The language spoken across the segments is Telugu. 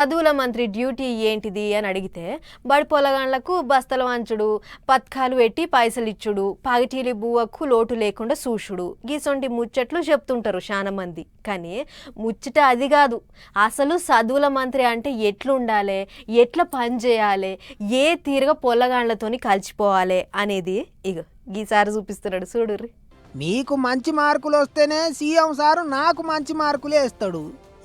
చదువుల మంత్రి డ్యూటీ ఏంటిది అని అడిగితే బడి పొలగాండ్లకు బస్తల వంచుడు, పథకాలు పెట్టి పైసలు ఇచ్చుడు, పగటీలి బువ్వకు లోటు లేకుండా చూసుడు, గీసొంటి ముచ్చట్లు చెప్తుంటారు చాలా మంది. కానీ ముచ్చట అది కాదు. అసలు చదువుల మంత్రి అంటే ఎట్లుండాలి, ఎట్లా పని చేయాలి, ఏ తీరుగా పొలగాండ్లతోని కలిసిపోవాలి అనేది ఈసారి చూపిస్తున్నాడు చూడుర్రి. మీకు మంచి మార్కులు వస్తేనే సీఎం సారు నాకు మంచి మార్కులే ఇస్తాడు.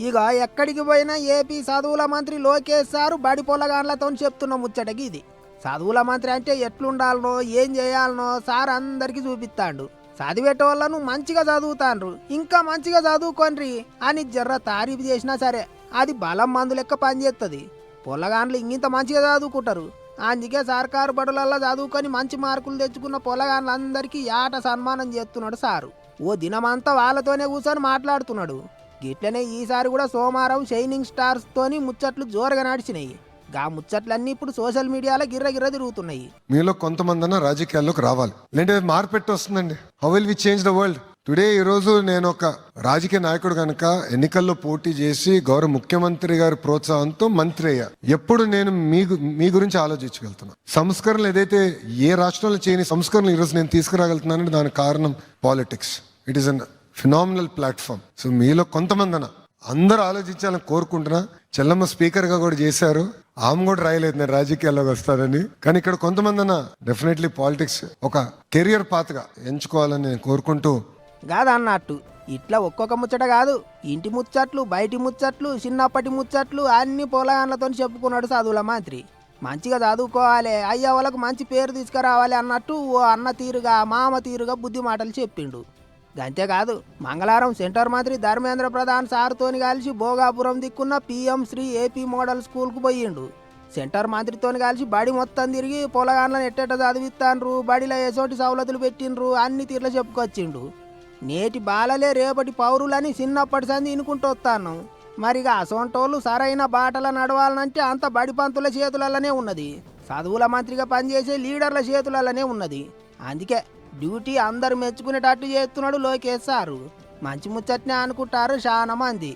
ఇక ఎక్కడికి పోయినా ఏపీ చదువుల మంత్రి లోకేష్ సారు బడి పొలగాండ్లతో చెప్తున్న ముచ్చటకి ఇది. చదువుల మంత్రి అంటే ఎట్లుండాలనో ఏం చేయాలనో సార్ అందరికీ చూపిస్తాడు. చదివేటోళ్ళను మంచిగా చదువుతాండ్రు, ఇంకా మంచిగా చదువుకోండ్రి అని జర్ర తారీఫ్ చేసినా సరే అది బలం మందు లెక్క పనిచేస్తుంది. పొలగాండ్లు ఇంత మంచిగా చదువుకుంటారు. అందుకే సర్కారు బడులల్లో చదువుకొని మంచి మార్కులు తెచ్చుకున్న పొలగాండ్లందరికీ ఏట సన్మానం చేస్తున్నాడు సారు. ఓ దినమంతా వాళ్ళతోనే కూర్చొని మాట్లాడుతున్నాడు. గిట్లనే ఈసారి కూడా సోమారం షైనింగ్ స్టార్స్ తోని ముచ్చట్లు జోరుగా నడిచినాయి. గా ముచ్చట్లన్నీ ఇప్పుడు సోషల్ మీడియాలో గిర్ర తిరుగుతున్నాయి. మీలో కొంతమంది రాజకీయాల్లోకి రావాలి, లేదంటే మార్పెట్టి వస్తుందండి. How will we change the world today? ఈ రోజు నేను ఒక రాజకీయ నాయకుడు కనుక ఎన్నికల్లో పోటీ చేసి గౌరవ ముఖ్యమంత్రి గారి ప్రోత్సాహంతో మంత్రి అయ్యా. ఎప్పుడు నేను మీ గురించి ఆలోచించగలుగుతున్నా. సంస్కరణలు ఏదైతే ఏ రాష్ట్రంలో చేయని సంస్కరణలు ఈరోజు నేను తీసుకురాగలుగుతున్నానంటే దానికి కారణం politics. It is an phenomenal platform. So మీలో కొంతమంది అందరూ ఆలోచించాలని కోరుకుంటున్నా. చెల్లమ్మ స్పీకర్ గా కూడా చేశారు, ఆమె కూడా రాయలేదు నేను రాజకీయాల్లోకి వస్తానని. కానీ ఇక్కడ కొంతమంది డెఫినెట్లీ పాలిటిక్స్ ఒక కెరియర్ పాత్ గా ఎంచుకోవాలని నేను కోరుకుంటూ కాదన్నట్టు ఇట్లా ఒక్కొక్క ముచ్చట కాదు, ఇంటి ముచ్చట్లు, బయటి ముచ్చట్లు, చిన్నప్పటి ముచ్చట్లు అన్ని పొలగాండ్లతో చెప్పుకున్నాడు చదువుల మంత్రి. మంచిగా చదువుకోవాలి, అయ్యా వాళ్ళకు మంచి పేరు తీసుకురావాలి అన్నట్టు ఓ అన్న తీరుగా మామ తీరుగా బుద్ధి మాటలు చెప్పిండు. అంతేకాదు మంగళవారం సెంటర్ మంత్రి ధర్మేంద్ర ప్రధాన్ సార్తోని కలిసి భోగాపురం దిక్కున్న పిఎం శ్రీ ఏపీ మోడల్ స్కూల్కు పోయిండు. సెంటర్ మంత్రితోని కలిసి బడి మొత్తం తిరిగి పొలగాండ్లను ఎట్టెట్ట చదివిస్తాండ్రు, బడిలో ఎసోటి సవలతులు పెట్టిండ్రు అన్ని తీర్ల చెప్పుకొచ్చిండు. నేటి బాలలే రేపటి పౌరులని చిన్నప్పటి సంది ఇనుకుంటూ వస్తాను. మరిగా అసొంటోళ్ళు సరైన బాటల నడవాలనంటే అంత బడి పంతుల చేతులలోనే ఉన్నది, చదువుల మంత్రిగా పనిచేసే లీడర్ల చేతులలోనే ఉన్నది. అందుకే డ్యూటీ అందరు మెచ్చుకునేటట్టు చేస్తున్నాడు లోకేష్ సారు. మంచి ముచ్చట్నే అనుకుంటారు చాలా మంది.